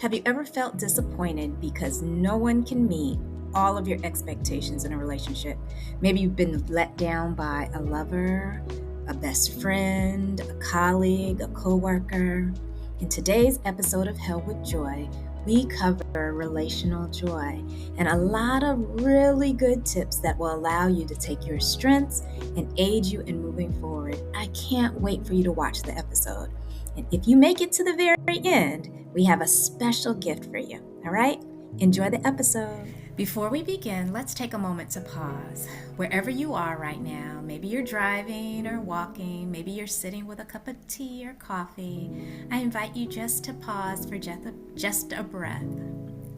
Have you ever felt disappointed because no one can meet all of your expectations in a relationship? Maybe you've been let down by a lover, a best friend, a colleague, a coworker. In today's episode of Held with Joy, we cover relational joy and a lot of really good tips that will allow you to take your strengths and aid you in moving forward. I can't wait for you to watch the episode. And if you make it to the very end, we have a special gift for you. All right? Enjoy the episode. Before we begin, let's take a moment to pause. Wherever you are right now, maybe you're driving or walking, maybe you're sitting with a cup of tea or coffee. I invite you just to pause for just a breath.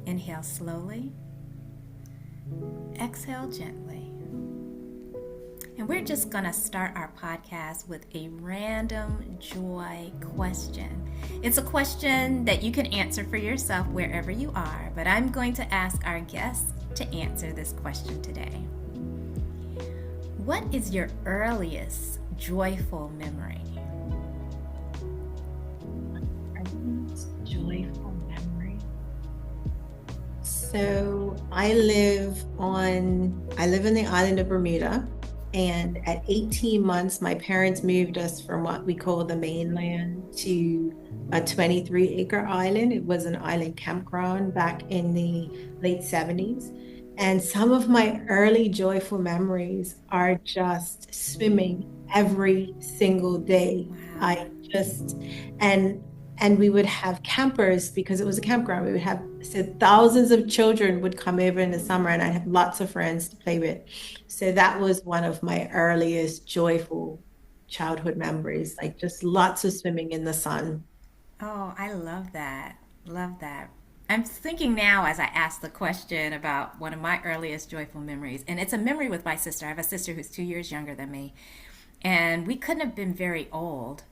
Inhale slowly. Exhale gently. And we're just going to start our podcast with a random joy question. It's a question that you can answer for yourself wherever you are, but I'm going to ask our guests to answer this question today. What is your earliest joyful memory? Joyful memory. So I live in the island of Bermuda. And at 18 months, my parents moved us from what we call the mainland to a 23-acre island. It was an island campground back in the late 70s. And some of my early joyful memories are just swimming every single day. Wow. And we would have campers because it was a campground. So thousands of children would come over in the summer, and I'd have lots of friends to play with. So that was one of my earliest joyful childhood memories, like just lots of swimming in the sun. Oh, I love that. Love that. I'm thinking now as I ask the question about one of my earliest joyful memories, and it's a memory with my sister. I have a sister who's 2 years younger than me, and we couldn't have been very old.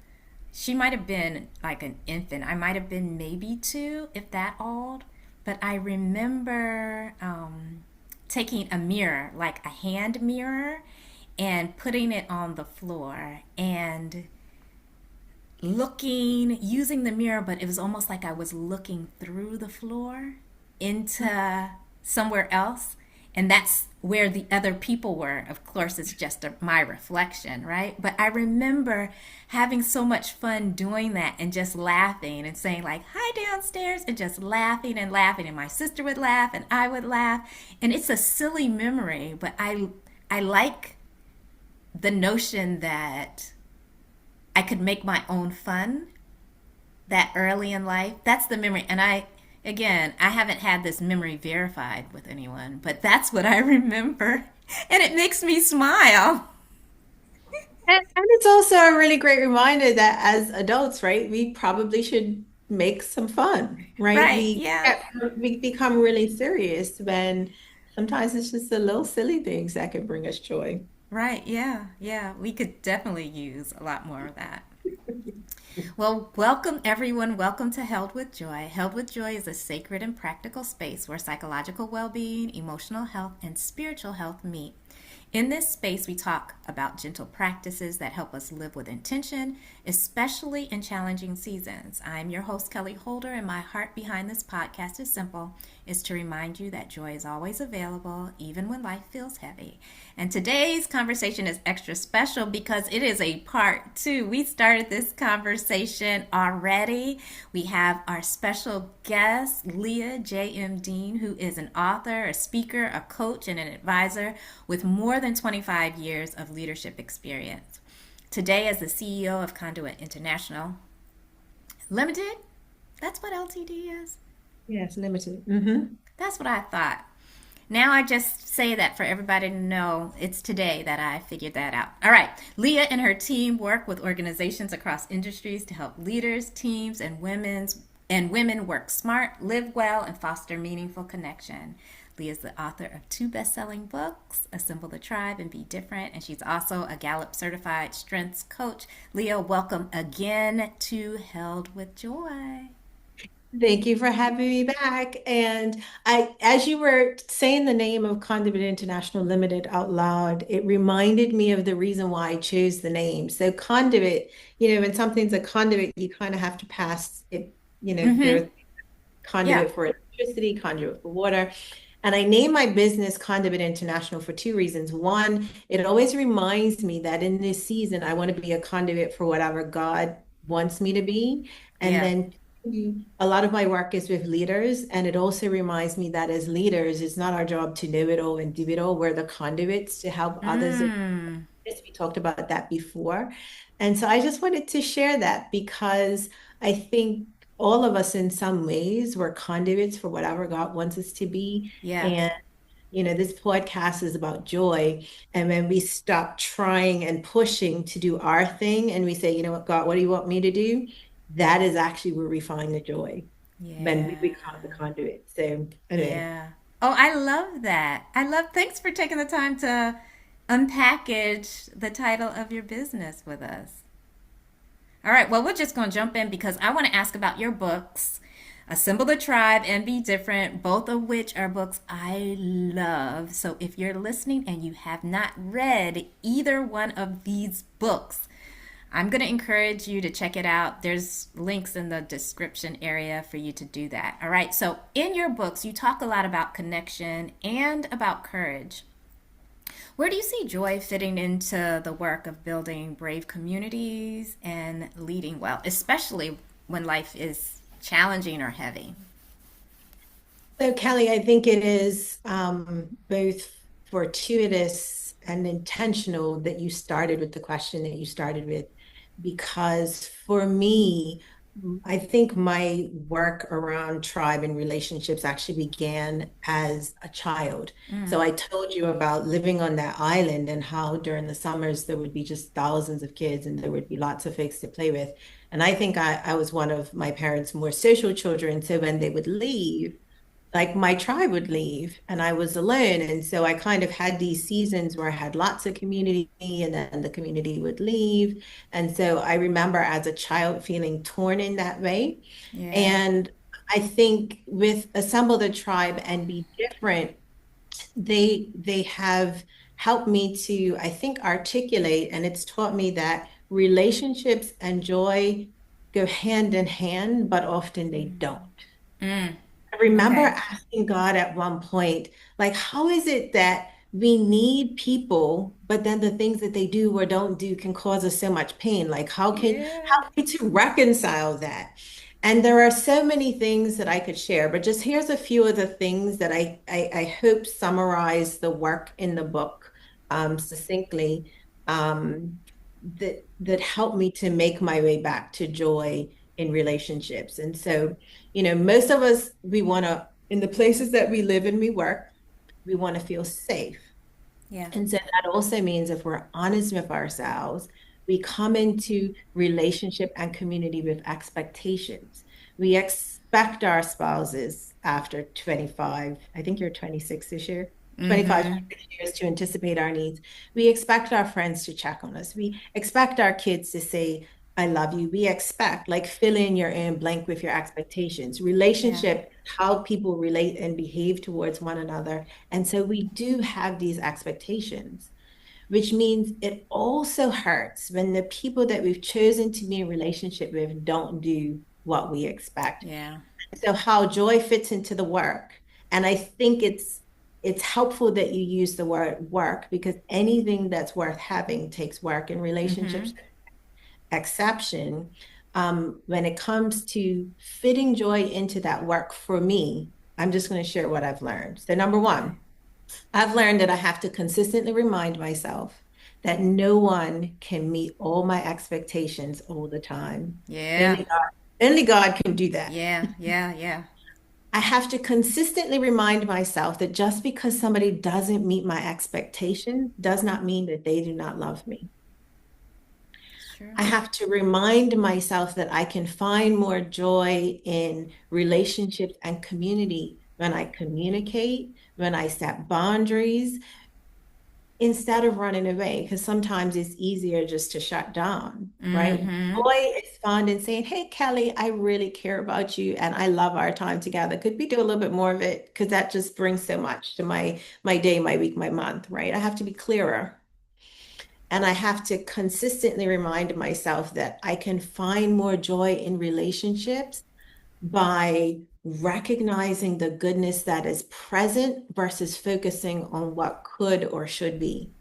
She might have been like an infant. I might have been maybe 2, if that old. But I remember taking a mirror, like a hand mirror, and putting it on the floor and using the mirror, but it was almost like I was looking through the floor into somewhere else. And that's where the other people were. Of course, it's just my reflection, right? But I remember having so much fun doing that and just laughing and saying like, hi downstairs, and just laughing and laughing. And my sister would laugh and I would laugh. And it's a silly memory, but I like the notion that I could make my own fun that early in life. That's the memory. And Again, I haven't had this memory verified with anyone, but that's what I remember. And it makes me smile. And it's also a really great reminder that as adults, right, we probably should make some fun, right? Right, yeah. We become really serious when sometimes it's just the little silly things that can bring us joy. Right, yeah, yeah. We could definitely use a lot more of that. Well, welcome everyone. Welcome to Held with Joy. Held with Joy is a sacred and practical space where psychological well-being, emotional health, and spiritual health meet. In this space, we talk about gentle practices that help us live with intention, especially in challenging seasons. I'm your host, Kelly Holder, and my heart behind this podcast is simple. It's to remind you that joy is always available, even when life feels heavy. And today's conversation is extra special because it is a part 2. We started this conversation already. We have our special guest, Leah JM Dean, who is an author, a speaker, a coach, and an advisor with more than 25 years of leadership experience. Today, as the CEO of Conduit International Limited, that's what LTD is? Yes, limited. Mm-hmm. That's what I thought. Now I just say that for everybody to know it's today that I figured that out. All right. Leah and her team work with organizations across industries to help leaders, teams, and women work smart, live well, and foster meaningful connection. Leah is the author of 2 best-selling books, Assemble the Tribe and Be Different, and she's also a Gallup certified strengths coach. Leah, welcome again to Held with Joy. Thank you for having me back. And as you were saying the name of Conduit International Limited out loud, it reminded me of the reason why I chose the name. So conduit, when something's a conduit, you kind of have to pass it, there Yeah. conduit for electricity, conduit for water. And I named my business Conduit International for two reasons. One, it always reminds me that in this season, I want to be a conduit for whatever God wants me to be. And Yeah. then two, a lot of my work is with leaders. And it also reminds me that as leaders, it's not our job to know it all and do it all. We're the conduits to help others. Mm. We talked about that before. And so I just wanted to share that because I think all of us in some ways were conduits for whatever God wants us to be. Yeah. And, this podcast is about joy. And when we stop trying and pushing to do our thing and we say, you know what, God, what do you want me to do? That is actually where we find the joy when we Yeah. become the conduit. So anyway. Yeah. Oh, I love that. Thanks for taking the time to unpackage the title of your business with us. All right, well, we're just going to jump in because I want to ask about your books, Assemble the Tribe and Be Different, both of which are books I love. So if you're listening and you have not read either one of these books, I'm going to encourage you to check it out. There's links in the description area for you to do that. All right, so in your books, you talk a lot about connection and about courage. Where do you see joy fitting into the work of building brave communities and leading well, especially when life is challenging or heavy? So, Kelly, I think it is both fortuitous and intentional that you started with the question that you started with, because for me, I think my work around tribe and relationships actually began as a child. So I told you about living on that island and how during the summers there would be just thousands of kids and there would be lots of folks to play with. And I think I was one of my parents' more social children. So when they would leave, like my tribe would leave and I was alone. And so I kind of had these seasons where I had lots of community and then the community would leave. And so I remember as a child feeling torn in that way. Yeah, And I think with Assemble the Tribe and Be Different, they have helped me to, I think, articulate, and it's taught me that relationships and joy go hand in hand, but often they don't. I remember okay. asking God at one point, like, how is it that we need people, but then the things that they do or don't do can cause us so much pain? Like, how Yeah, are we to reconcile that? And there are so many things that I could share, but just here's a few of the things that I hope summarize the work in the book succinctly, that helped me to make my way back to joy in relationships. And so, most of us, we want to, in the places that we live and we work, we want to feel safe. yeah, And so that also means if we're honest with ourselves, we come into relationship and community with expectations. We expect our spouses after 25, I think you're 26 this year, 25, 26 years to anticipate our needs. We expect our friends to check on us. We expect our kids to say, I love you. We expect, like, fill in your own blank with your expectations. yeah, Relationship, how people relate and behave towards one another. And so we do have these expectations, which means it also hurts when the people that we've chosen to be in relationship with don't do what we expect. yeah. So how joy fits into the work. And I think it's helpful that you use the word work because anything that's worth having takes work in relationships. Exception when it comes to fitting joy into that work for me, I'm just going to share what I've learned. So, number Okay. one, I've learned that I have to consistently remind myself that no one can meet all my expectations all the time. Yeah, Only God can do that. yeah, yeah, yeah. I have to consistently remind myself that just because somebody doesn't meet my expectation does not mean that they do not love me. It's true. I have to remind myself that I can find more joy in relationships and community when I communicate, when I set boundaries, instead of running away, because sometimes it's easier just to shut down, right? Joy is found in saying, hey, Kelly, I really care about you and I love our time together. Could we do a little bit more of it? Because that just brings so much to my day, my week, my month, right? I have to be clearer. And I have to consistently remind myself that I can find more joy in relationships by recognizing the goodness that is present versus focusing on what could or should be.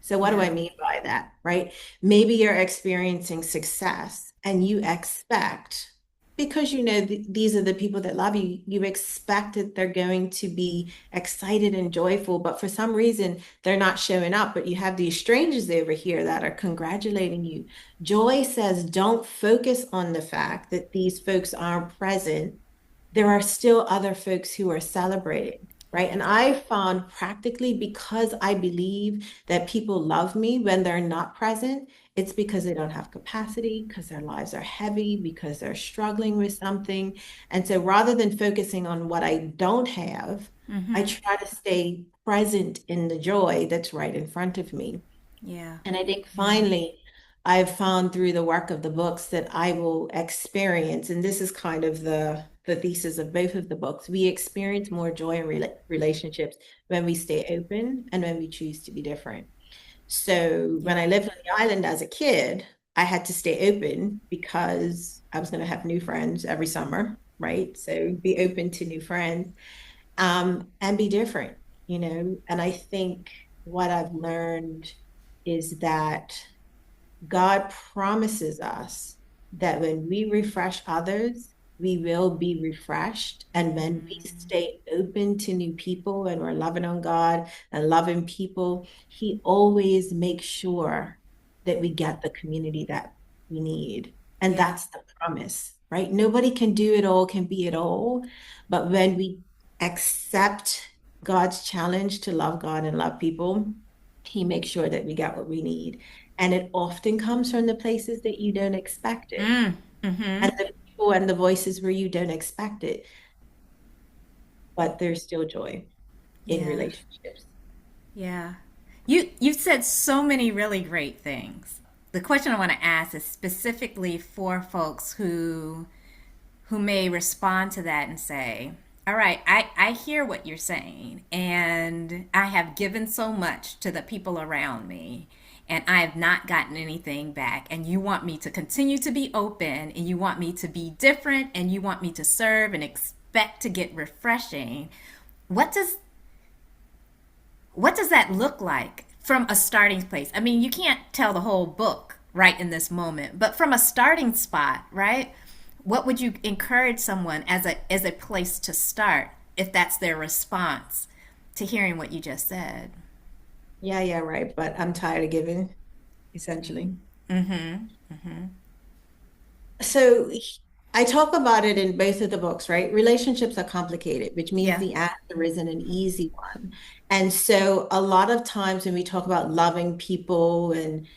So, what do Yeah. I mean by that, right? Maybe you're experiencing success and you expect, because you know these are the people that love you, you expect that they're going to be excited and joyful, but for some reason they're not showing up. But you have these strangers over here that are congratulating you. Joy says, don't focus on the fact that these folks aren't present. There are still other folks who are celebrating, right? Yeah. And I found practically, because I believe that people love me when they're not present, it's because they don't have capacity, because their lives are heavy, because they're struggling with something. And so rather than focusing on what I don't have, I Mm-hmm. try to stay present in the joy that's right in front of me. Yeah. And I think Yeah. finally, I've found through the work of the books that I will experience, and this is kind of the thesis of both of the books. We experience more joy in relationships when we stay open and when we choose to be different. So when I Yeah. lived on the island as a kid, I had to stay open because I was going to have new friends every summer, right? So be open to new friends, and be different, you know. And I think what I've learned is that God promises us that when we refresh others, we will be refreshed. And when we Mm. stay open to new people and we're loving on God and loving people, He always makes sure that we get the community that we need. And Yeah. that's the promise, right? Nobody can do it all, can be it all. But when we accept God's challenge to love God and love people, He makes sure that we get what we need. And it often comes from the places that you don't expect it, Mm. Mm-hmm. and the people and the voices where you don't expect it. But there's still joy in Yeah. relationships. Yeah. You said so many really great things. The question I want to ask is specifically for folks who may respond to that and say, all right, I hear what you're saying, and I have given so much to the people around me, and I have not gotten anything back. And you want me to continue to be open, and you want me to be different, and you want me to serve and expect to get refreshing. What does what does that look like from a starting place? I mean, you can't tell the whole book right in this moment, but from a starting spot, right? What would you encourage someone as a place to start if that's their response to hearing what you just said? Yeah, yeah, right. But I'm tired of giving, essentially. Mm-hmm. Mm-hmm. So I talk about it in both of the books, right? Relationships are complicated, which means Yeah. the answer isn't an easy one. And so a lot of times when we talk about loving people and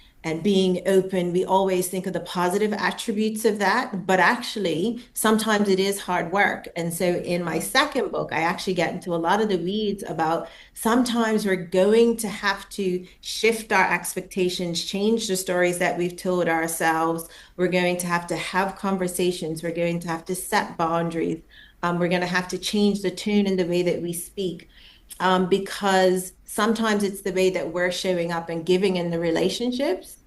being open, we always think of the positive attributes of that, but actually sometimes it is hard work. And so in my second book, I actually get into a lot of the weeds about sometimes we're going to have to shift our expectations, change the stories that we've told ourselves. We're going to have conversations. We're going to have to set boundaries. We're going to have to change the tune in the way that we speak, because sometimes it's the way that we're showing up and giving in the relationships.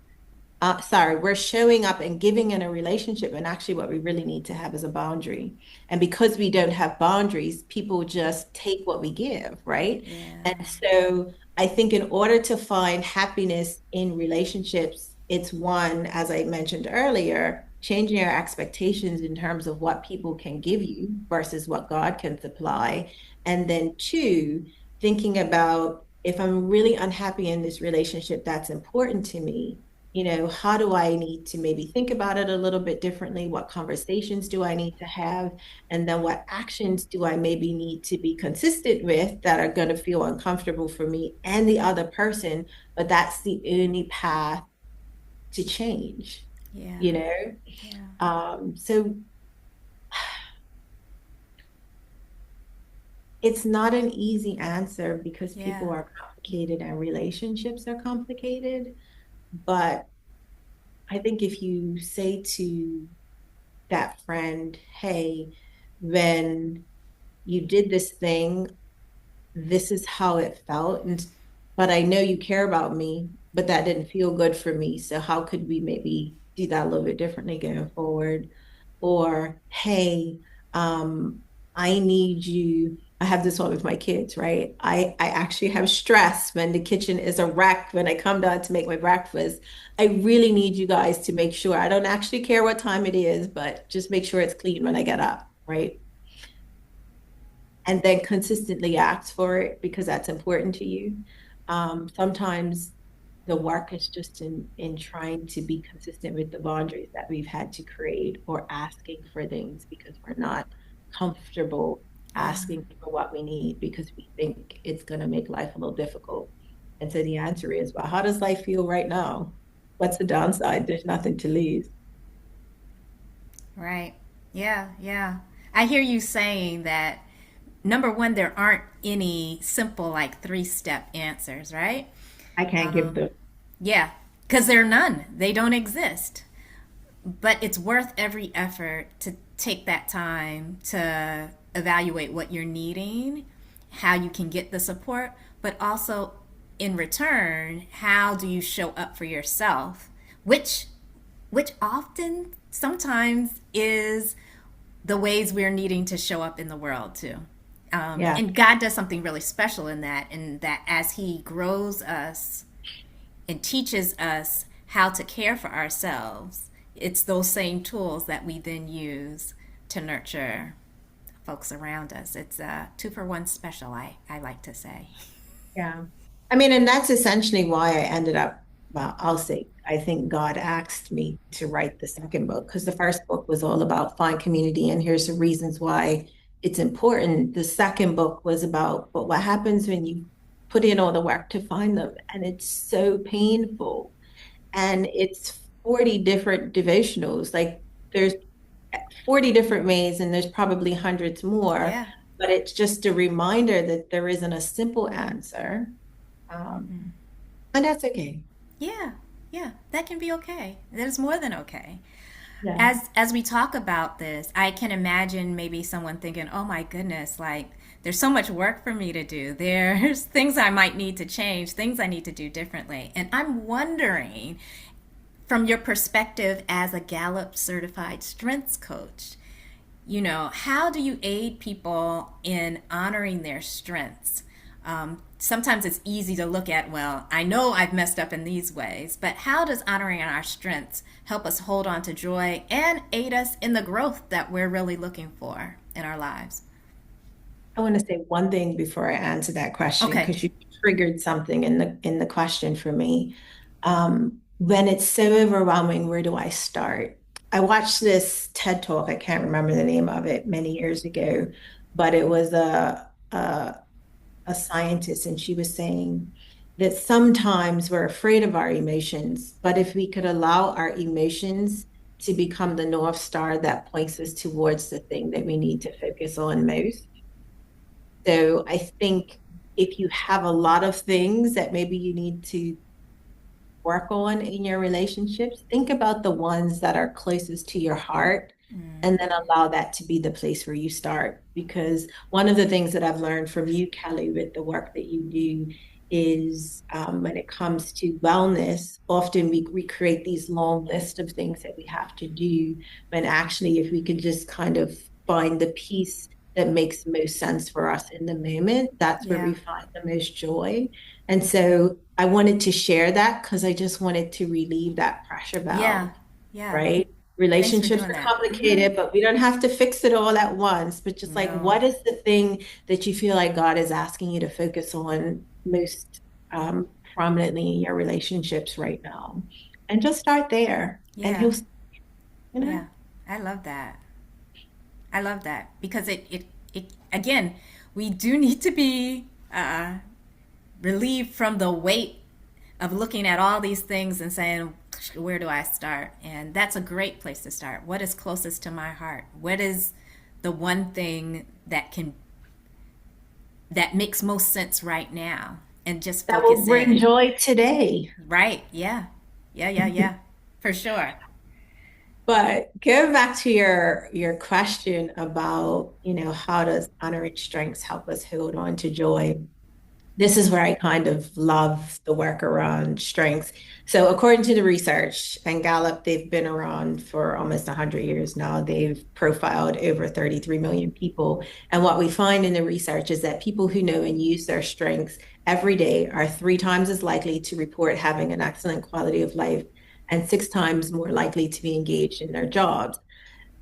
Sorry, we're showing up and giving in a relationship, and actually, what we really need to have is a boundary. And because we don't have boundaries, people just take what we give, right? And Yeah. so I think in order to find happiness in relationships, it's one, as I mentioned earlier, changing your expectations in terms of what people can give you versus what God can supply. And then two, thinking about, if I'm really unhappy in this relationship that's important to me, you know, how do I need to maybe think about it a little bit differently? What conversations do I need to have? And then what actions do I maybe need to be consistent with that are going to feel uncomfortable for me and the other person? But that's the only path to change, Yeah. you know? Yeah. So it's not an easy answer because Yeah. people are complicated and relationships are complicated. But I think if you say to that friend, hey, when you did this thing, this is how it felt. And but I know you care about me, but that didn't feel good for me. So how could we maybe do that a little bit differently going forward? Or, hey, I need you. I have this one with my kids, right? I actually have stress when the kitchen is a wreck when I come down to make my breakfast. I really need you guys to make sure. I don't actually care what time it is, but just make sure it's clean when I get up, right? And then consistently ask for it because that's important to you. Sometimes the work is just in trying to be consistent with the boundaries that we've had to create or asking for things because we're not comfortable Yeah. asking for what we need because we think it's going to make life a little difficult. And so the answer is, well, how does life feel right now? What's the downside? There's nothing to lose. Right. Yeah. Yeah. I hear you saying that number one, there aren't any simple, like, three-step answers, right? I can't give Um, the, yeah. Because there are none, they don't exist. But it's worth every effort to take that time to evaluate what you're needing, how you can get the support, but also in return, how do you show up for yourself, which often sometimes is the ways we're needing to show up in the world too. yeah. And God does something really special in that as He grows us and teaches us how to care for ourselves, it's those same tools that we then use to nurture folks around us. It's a two for one special, I like to say. Yeah. I mean, and that's essentially why I ended up, well, I'll say, I think God asked me to write the second book because the first book was all about find community and here's the reasons why it's important. The second book was about, but what happens when you put in all the work to find them and it's so painful and it's 40 different devotionals. Like there's 40 different ways and there's probably hundreds more, Yeah. but it's just a reminder that there isn't a simple answer. Um, and that's okay. Yeah. Yeah. That can be okay. That is more than okay. Yeah. As we talk about this, I can imagine maybe someone thinking, "Oh my goodness, like there's so much work for me to do. There's things I might need to change, things I need to do differently." And I'm wondering, from your perspective as a Gallup certified strengths coach, how do you aid people in honoring their strengths? Sometimes it's easy to look at, well, I know I've messed up in these ways, but how does honoring our strengths help us hold on to joy and aid us in the growth that we're really looking for in our lives? I want to say one thing before I answer that question Okay. because you triggered something in the question for me. When it's so overwhelming, where do I start? I watched this TED talk. I can't remember the name of it many years ago, but it was a scientist, and she was saying that sometimes we're afraid of our emotions, but if we could allow our emotions to become the North Star that points us towards the thing that we need to focus on most. So I think if you have a lot of things that maybe you need to work on in your relationships, think about the ones that are closest to your heart and then allow that to be the place where you start. Because one of the things that I've learned from you, Kelly, with the work that you do is when it comes to wellness, often we create these long lists of things that we have to do, when actually, if we could just kind of find the piece that makes the most sense for us in the moment, that's where we Yeah. find the most joy. And so I wanted to share that because I just wanted to relieve that pressure Yeah. valve, Yeah. right? Thanks for Relationships doing are that. complicated, but we don't have to fix it all at once. But just like, No. what is the thing that you feel like God is asking you to focus on most prominently in your relationships right now? And just start there. And Yeah. he'll, you know, Yeah. I love that. I love that because it again, we do need to be relieved from the weight of looking at all these things and saying, where do I start? And that's a great place to start. What is closest to my heart? What is the one thing that makes most sense right now? And just that will focus bring in. joy today. Right. Yeah. Yeah, yeah, yeah. For sure. But going back to your question about, how does honoring strengths help us hold on to joy? this is where I kind of love the work around strengths. So, according to the research and Gallup, they've been around for almost 100 years now. They've profiled over 33 million people. And what we find in the research is that people who know and use their strengths every day are 3 times as likely to report having an excellent quality of life and 6 times more likely to be engaged in their jobs.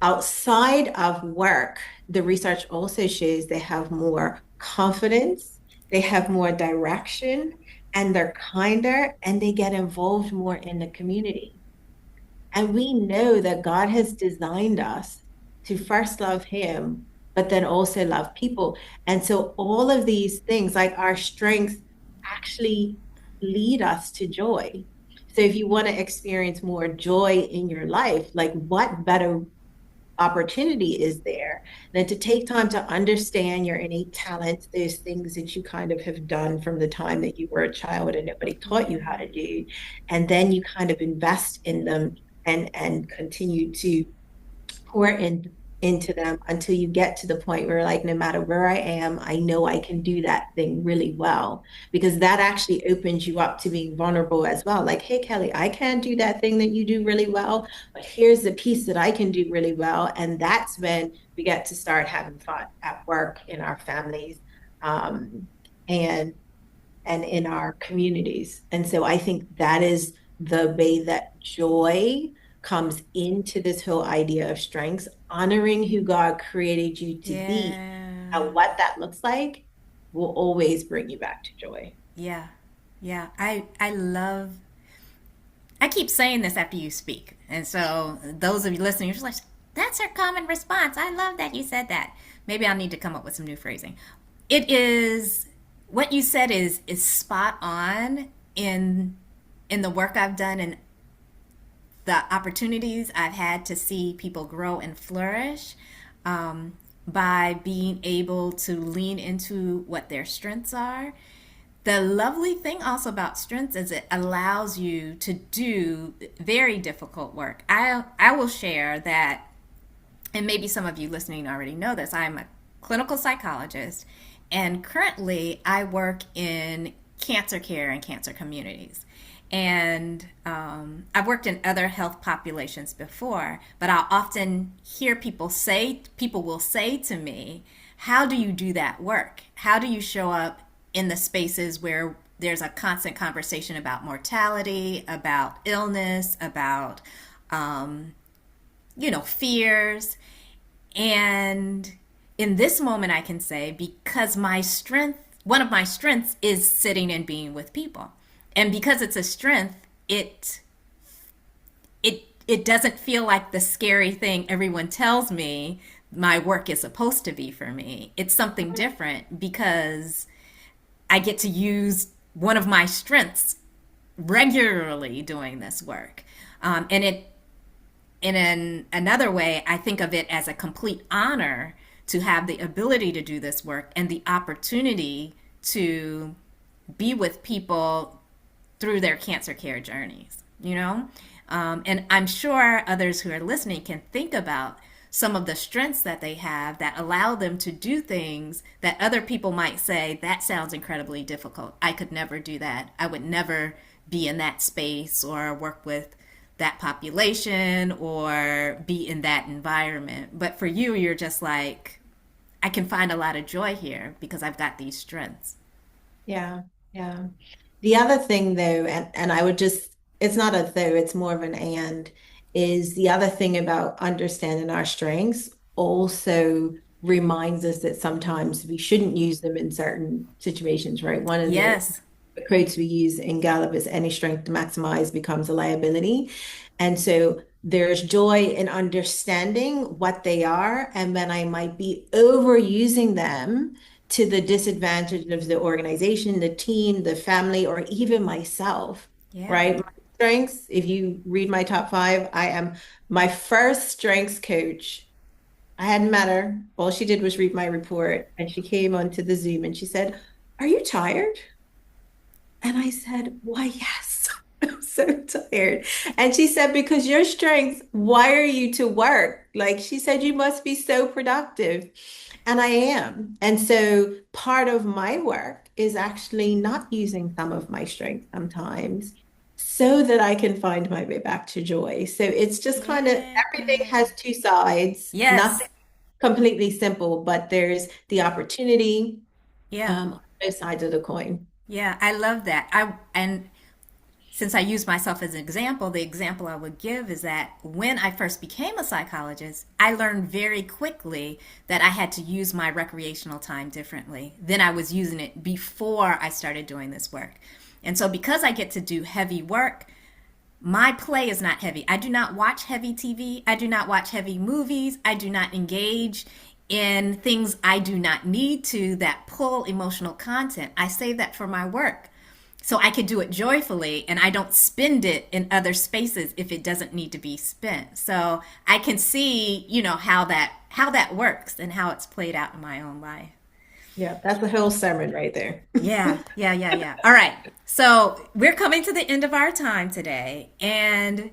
Outside of work, the research also shows they have more confidence, they have more direction, and they're kinder and they get involved more in the community. And we know that God has designed us to first love Him, but then also love people. And so all of these things, like our strengths, actually lead us to joy. So if you want to experience more joy in your life, like what better opportunity is there than to take time to understand your innate talents, those things that you kind of have done from the time that you were a child and nobody taught you how Yeah. to do, and then you kind of invest in them and continue to pour into them until you get to the point where, like, no matter where I am, I know I can do that thing really well, because that actually opens you up to being vulnerable as well. Like, hey, Kelly, I can't do that thing that you do really well, but here's the piece that I can do really well. And that's when we get to start having fun at work, in our families, um, and in our communities. And so I think that is the way that joy comes into this whole idea of strengths, honoring who God created you to be Yeah. and what that looks like will always bring you back to joy. Yeah. Yeah. I love I keep saying this after you speak. And so those of you listening, you're just like, that's her common response. I love that you said that. Maybe I'll need to come up with some new phrasing. It is what you said is spot on in the work I've done and the opportunities I've had to see people grow and flourish, by being able to lean into what their strengths are. The lovely thing also about strengths is it allows you to do very difficult work. I will share that, and maybe some of you listening already know this. I'm a clinical psychologist, and currently I work in cancer care and cancer communities. And I've worked in other health populations before, but I'll often hear people will say to me, how do you do that work? How do you show up in the spaces where there's a constant conversation about mortality, about illness, about, fears? And in this moment, I can say, because one of my strengths is sitting and being with people. And because it's a strength, it doesn't feel like the scary thing everyone tells me my work is supposed to be for me. It's something different because I get to use one of my strengths regularly doing this work. And another way, I think of it as a complete honor to have the ability to do this work and the opportunity to be with people through their cancer care journeys, you know? And I'm sure others who are listening can think about some of the strengths that they have that allow them to do things that other people might say, that sounds incredibly difficult. I could never do that. I would never be in that space or work with that population or be in that environment. But for you, you're just like, I can find a lot of joy here because I've got these strengths. Yeah, yeah. The other thing, though, and I would just, it's not a though, it's more of an and, is the other thing about understanding our strengths also reminds us that sometimes we shouldn't use them in certain situations, right? One of the Yes. quotes we use in Gallup is any strength to maximize becomes a liability. And so there's joy in understanding what they are, and then I might be overusing them to the disadvantage of the organization, the team, the family, or even myself, Yeah. right? My strengths, if you read my top five, I am my first strengths coach. I hadn't met her. All she did was read my report, and she came onto the Zoom and she said, "Are you tired?" And I said, "Why, yes." I'm so tired. And she said, "Because your strengths wire you to work." Like, she said, "You must be so productive." And I am. And so part of my work is actually not using some of my strength sometimes so that I can find my way back to joy. So it's just kind of Yeah. everything has two sides, Yes. nothing completely simple, but there's the opportunity Yeah. on both sides of the coin. Yeah. I love that. And since I use myself as an example, the example I would give is that when I first became a psychologist, I learned very quickly that I had to use my recreational time differently than I was using it before I started doing this work. And so, because I get to do heavy work, my play is not heavy. I do not watch heavy TV. I do not watch heavy movies. I do not engage in things I do not need to that pull emotional content. I save that for my work so I could do it joyfully and I don't spend it in other spaces if it doesn't need to be spent. So I can see, how that works and how it's played out in my own life. Yeah, that's the whole sermon right there. Yeah, yeah, yeah, yeah. All right. So we're coming to the end of our time today. And,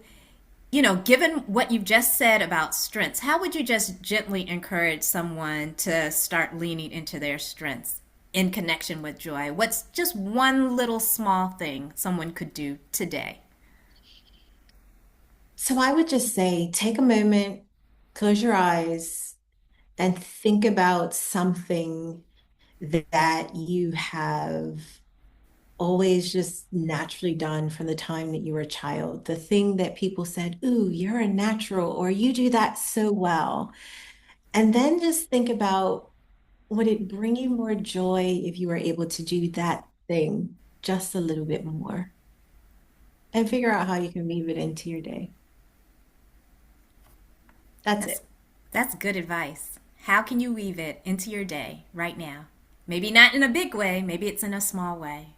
given what you've just said about strengths, how would you just gently encourage someone to start leaning into their strengths in connection with joy? What's just one little small thing someone could do today? So I would just say take a moment, close your eyes, and think about something that you have always just naturally done from the time that you were a child. The thing that people said, "Ooh, you're a natural," or "You do that so well." And then just think about, would it bring you more joy if you were able to do that thing just a little bit more? And figure out how you can weave it into your day. That's That's it. that's good advice. How can you weave it into your day right now? Maybe not in a big way, maybe it's in a small way.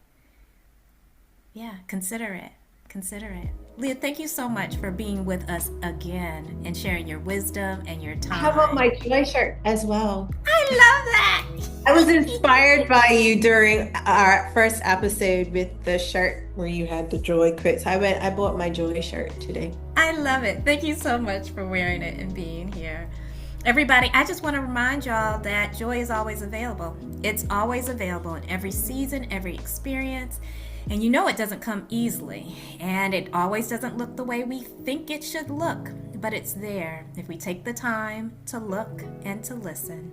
Yeah, consider it. Consider it. Leah, thank you so much for being with us again and sharing your wisdom and your I have on time. my joy shirt as well. I I was love that. inspired by you during our first episode with the shirt where you had the joy quotes. I bought my joy shirt today. I love it. Thank you so much for wearing it and being here. Everybody, I just want to remind y'all that joy is always available. It's always available in every season, every experience. And it doesn't come easily. And it always doesn't look the way we think it should look. But it's there if we take the time to look and to listen.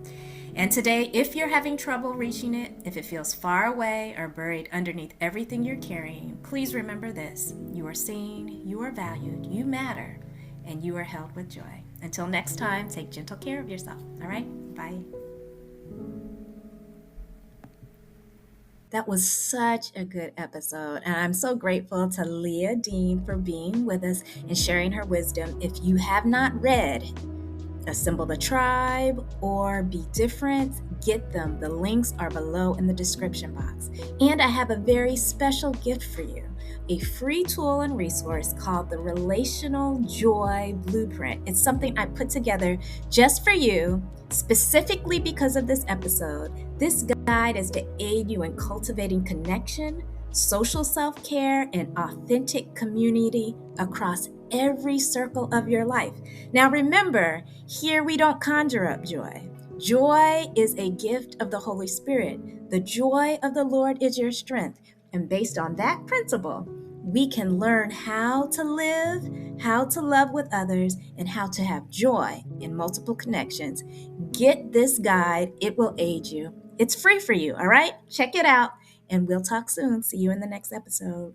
And today, if you're having trouble reaching it, if it feels far away or buried underneath everything you're carrying, please remember this: you are seen, you are valued, you matter, and you are held with joy. Until next time, take gentle care of yourself. All right? Bye. That was such a good episode, and I'm so grateful to Leah Dean for being with us and sharing her wisdom. If you have not read Assemble the Tribe or Be Different, get them. The links are below in the description box. And I have a very special gift for you: a free tool and resource called the Relational Joy Blueprint. It's something I put together just for you, specifically because of this episode. This guide is to aid you in cultivating connection, social self care, and authentic community across every circle of your life. Now, remember, here we don't conjure up joy. Joy is a gift of the Holy Spirit. The joy of the Lord is your strength. And based on that principle, we can learn how to live, how to love with others, and how to have joy in multiple connections. Get this guide, it will aid you. It's free for you, all right? Check it out, and we'll talk soon. See you in the next episode.